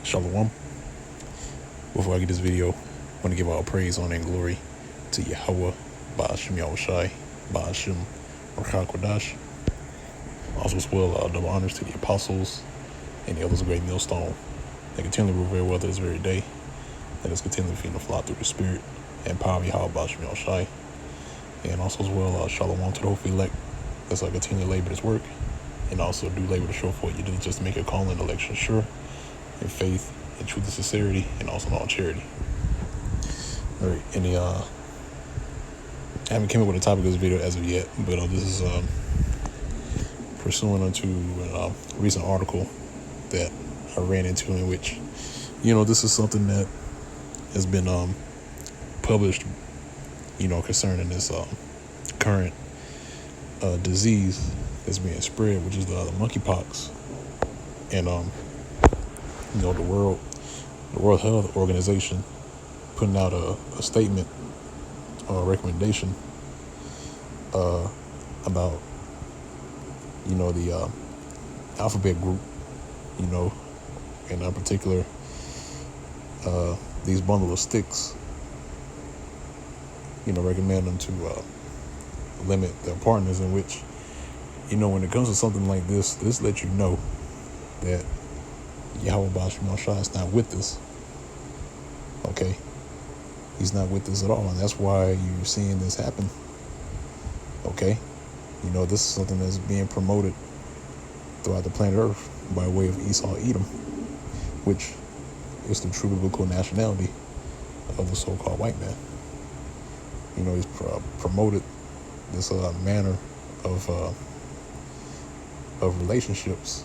Shalom. Before I get this video, I want to give all praise, honor, and glory to Yahweh, Ba'ashim Yahushai, Ba'ashim Rakha Kodash. Also as well, double honors to the apostles and the elders of Great Millstone. They continually rule very well to this very day. Let us continually feed and fly through the spirit and power of Yahweh, Ba'ashim Yahushai. And also as well, shalom to the hopeful elect. Let's continue to labor this work and also do labor to show forth your diligence to make your calling and election sure in faith, in truth and sincerity, and also in all charity. All right, I haven't came up with a topic of this video as of yet, but this is pursuing onto a recent article that I ran into, in which, this is something that has been published, concerning this current disease that's being spread, which is the monkeypox, and the World Health Organization putting out a statement or a recommendation about the alphabet group, and in particular these bundle of sticks, recommend them to limit their partners, in which when it comes to something like this lets you know that Yahweh Ba'ashim Yahushai is not with us. Okay, he's not with us at all, and that's why you're seeing this happen. Okay, this is something that's being promoted throughout the planet Earth by way of Esau Edom, which is the true biblical nationality of the so-called white man. He's promoted this manner of relationships,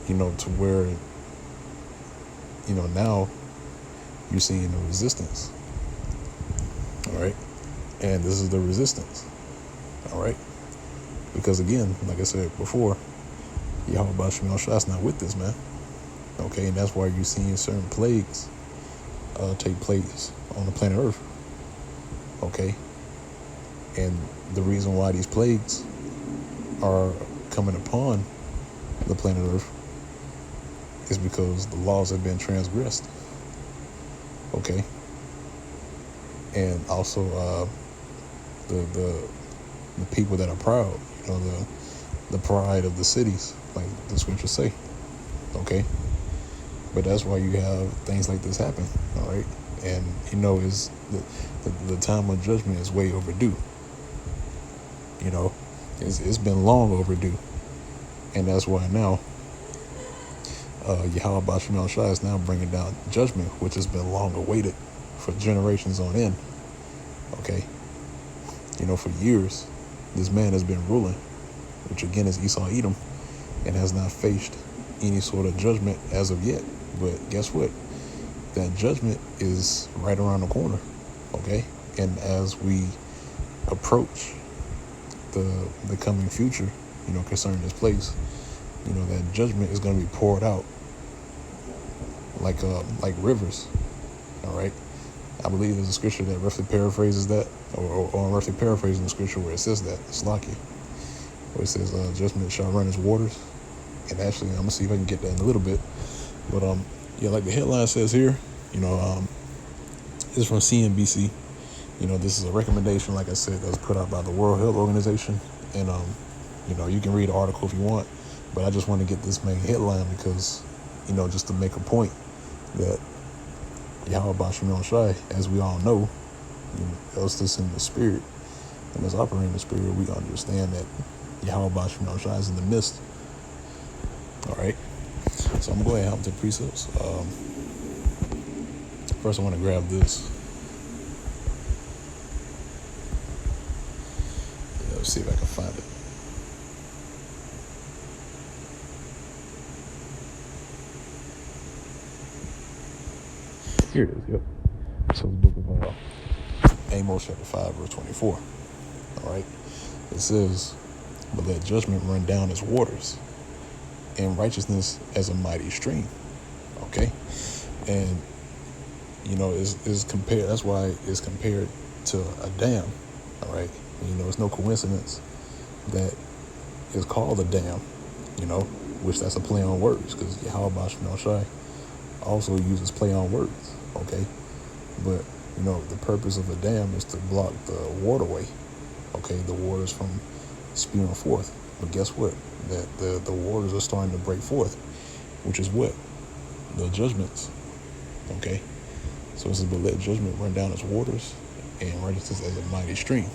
to where now you're seeing the resistance. All right, and this is the resistance. All right, because again, like I said before, Yahweh Ba'ashim Yahushai is not with this, man. Okay, and that's why you're seeing certain plagues take place on the planet Earth. Okay, and the reason why these plagues are coming upon the planet Earth is because the laws have been transgressed. Okay, and also the people that are proud, the pride of the cities, like the scriptures say. Okay, but that's why you have things like this happen. All right, and is the time of judgment is way overdue. It's been long overdue, and that's why now Yahweh Ba'ashim Yahushai is now bringing down judgment, which has been long awaited for generations on end. Okay, for years this man has been ruling, which again is Esau Edom, and has not faced any sort of judgment as of yet. But guess what? That judgment is right around the corner. Okay, and as we approach the coming future, concerning this place, that judgment is going to be poured out like rivers. All right, I believe there's a scripture that roughly paraphrases that, or I'm roughly paraphrasing the scripture where it says that. It's Slakia, where it says judgment shall run as waters. And actually, I'm gonna see if I can get that in a little bit. But like the headline says here, it's from CNBC. This is a recommendation, like I said, that was put out by the World Health Organization. And you can read the article if you want, but I just want to get this main headline because, just to make a point that Yahweh Ba'ashim Yahushai, as we all know, us that's in the spirit and that's operating in the spirit, we understand that Yahweh Ba'ashim Yahushai is in the midst. All right, so I'm gonna go ahead and hop to the precepts. First, I want to grab this. Let's see if I can find it. Here it is. Yep. So the book of Amos, chapter 5, verse 24. All right. It says, "But let judgment run down as waters, and righteousness as a mighty stream." Okay, and is compared. That's why it's compared to a dam. All right, it's no coincidence that it's called a dam. Which that's a play on words, because Yahweh Ba'ashim Yahushai also uses play on words, okay? But, the purpose of a dam is to block the waterway, okay? The waters from spewing forth. But guess what? That the waters are starting to break forth, which is what? The judgments, okay? So it says, but let judgment run down its waters and righteousness as a mighty stream,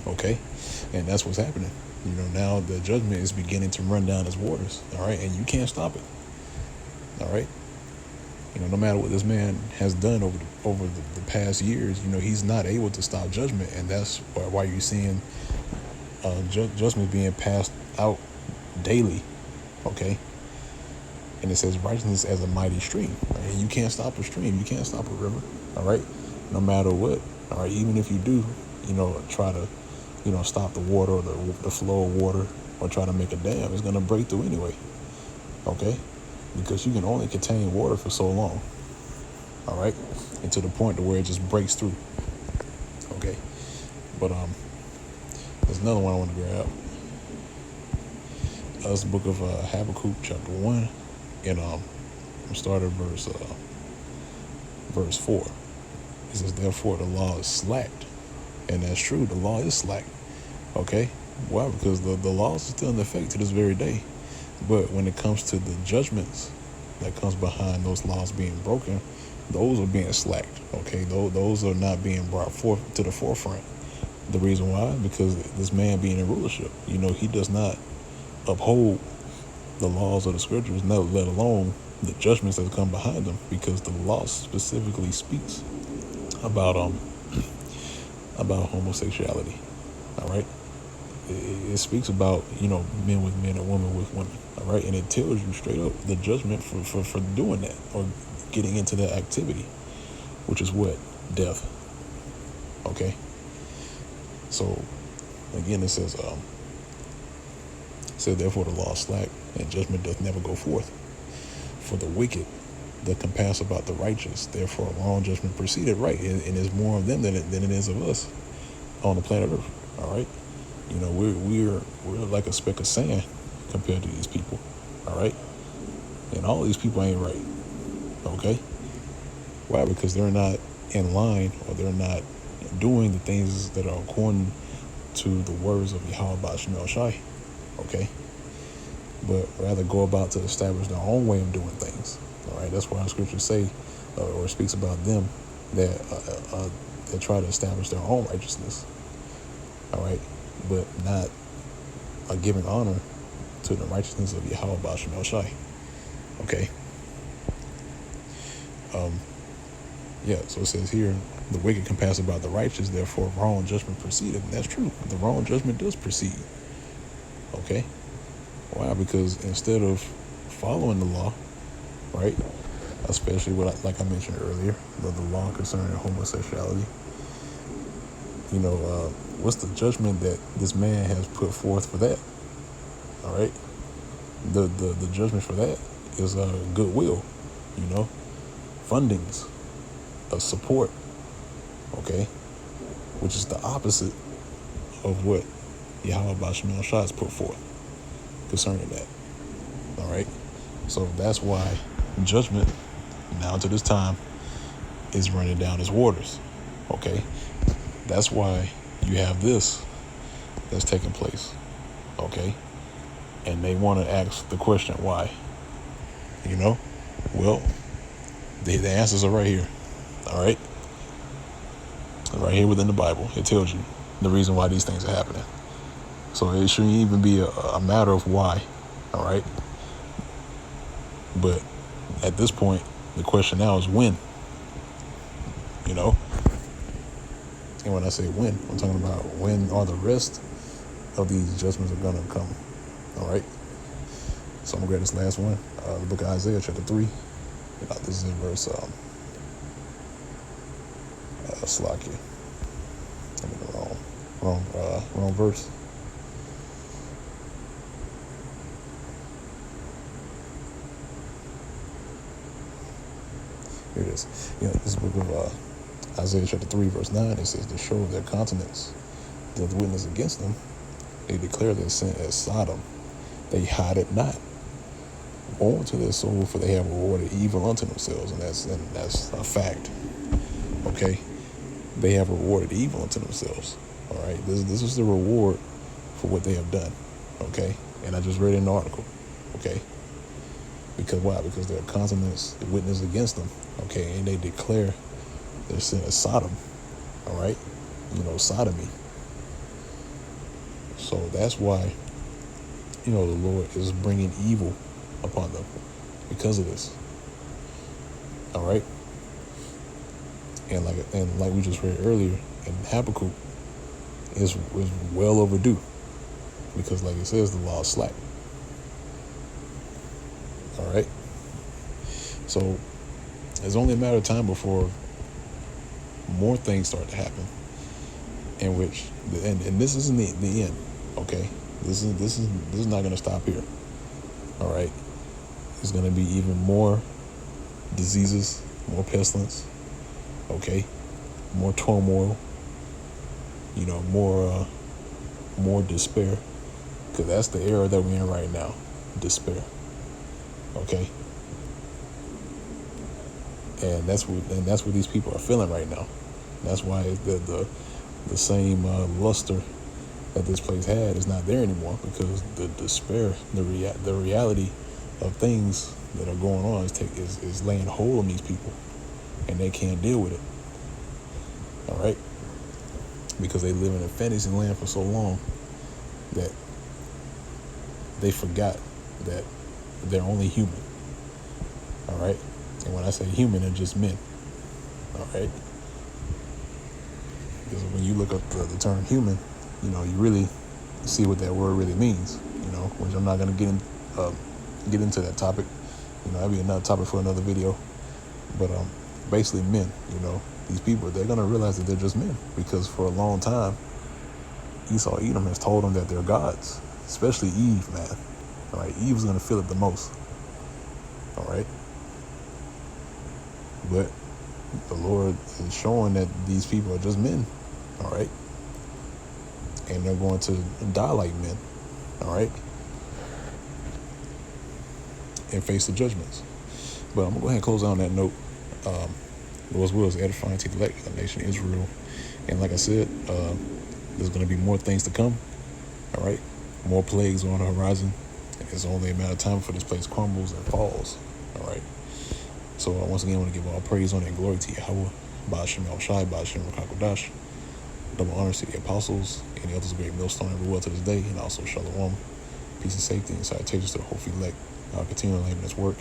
okay? And that's what's happening. Now the judgment is beginning to run down its waters, all right? And you can't stop it, all right? No matter what this man has done over the past years, he's not able to stop judgment. And that's why you're seeing judgment being passed out daily, okay? And it says righteousness as a mighty stream, right? And you can't stop a stream. You can't stop a river, all right? No matter what, all right? Even if you do, try to, stop the water or the flow of water or try to make a dam, it's going to break through anyway, okay? Because you can only contain water for so long, all right? And to the point to where it just breaks through, okay? But there's another one I want to grab. That's the book of Habakkuk, chapter 1, and start at verse 4. It says, therefore the law is slacked. And that's true, the law is slack, okay? Why? Because the laws are still in effect to this very day. But when it comes to the judgments that comes behind those laws being broken, those are being slacked, okay? Those are not being brought forth to the forefront. The reason why? Because this man being in rulership, he does not uphold the laws of the scriptures, let alone the judgments that come behind them, because the law specifically speaks about homosexuality, all right? It speaks about, men with men and women with women, all right? And it tells you straight up the judgment for doing that or getting into that activity, which is what? Death, okay? So, again, it says, therefore the law is slack, and judgment doth never go forth. For the wicked that compass about the righteous, therefore wrong judgment proceeded, right? And there's more of them than it is of us on the planet Earth, all right? We're like a speck of sand compared to these people, all right? And all these people ain't right, okay? Why? Because they're not in line, or they're not doing the things that are according to the words of Yahweh Bashmel Shai, okay? But rather go about to establish their own way of doing things, all right? That's why the scriptures say, or speaks about them, that try to establish their own righteousness, all right? But not giving honor to the righteousness of Yahweh Bashmel Shai, okay? So it says here, the wicked compass about the righteous, therefore wrong judgment proceeded. And that's true. The wrong judgment does proceed, okay? Why? Because instead of following the law, right, especially like I mentioned earlier, the law concerning homosexuality, what's the judgment that this man has put forth for that? All right, the judgment for that is goodwill, fundings, support, okay, which is the opposite of what Yahweh Bashmel Shai has put forth concerning that. All right, so that's why judgment now to this time is running down its waters, okay? That's why you have this that's taking place, okay? And they want to ask the question, why? Well, the answers are right here, all right? Right here within the Bible, it tells you the reason why these things are happening. So it shouldn't even be a matter of why, all right? But at this point, the question now is when, And when I say when, I'm talking about when are the rest of these judgments are going to come, all right? So I'm going to grab this last one, the book of Isaiah, chapter 3. This is in verse, Slakia. I'm in the wrong verse. Here it is. This book of Isaiah chapter 3, verse 9, it says, to show their countenance, the witness against them, they declare their sin as Sodom. They hide it not. onto their soul, for they have rewarded evil unto themselves, and that's a fact. Okay, they have rewarded evil unto themselves. All right, this is the reward for what they have done. Okay, and I just read an article. Okay, because why? Because their consonants witness against them. Okay, and they declare their sin as Sodom. All right, sodomy. So that's why the Lord is bringing evil upon them because of this. All right, and like we just read earlier, in Habakkuk is well overdue, because like it says, the law is slack. All right, so it's only a matter of time before more things start to happen, in which and this isn't the end. Okay, this is not going to stop here. All right, there's going to be even more diseases, more pestilence. Okay, more turmoil. More despair, because that's the era that we're in right now. Despair. Okay, and that's what these people are feeling right now. That's why the same luster that this place had is not there anymore, because the despair, the reality of things that are going on is laying hold on these people, and they can't deal with it. All right, because they live in a fantasy land for so long that they forgot that they're only human. All right, and when I say human, they're just men. All right, because when you look up the term human, you really see what that word really means. Which I'm not going to get into that topic. That'd be another topic for another video. But basically, men. These people, they're going to realize that they're just men, because for a long time, Esau, Edom has told them that they're gods, especially Eve, man. All right, Eve's going to feel it the most. All right, but the Lord is showing that these people are just men. All right, and they're going to die like men. All right, and face the judgments. But I'm gonna go ahead and close out on that note. Lord's will is edifying to the elect of the nation Israel, and like I said, there's going to be more things to come. All right, more plagues are on the horizon. It's only a matter of time before this place crumbles and falls. All right, so once again, I want to give all praise, honor, and glory to Yahweh, Ba'ashem Yahushai, Ba'ashem Rakakodash. Double honors to the apostles and the others, great millstone everywhere to this day, and also shalom, peace and safety, and salutations to the whole elect. Continue to labor this work,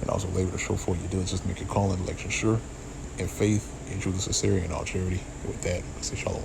and also labor to show forth your diligence, make your calling and election sure, in faith, in truth and sincerity, and all charity. With that, I say shalom.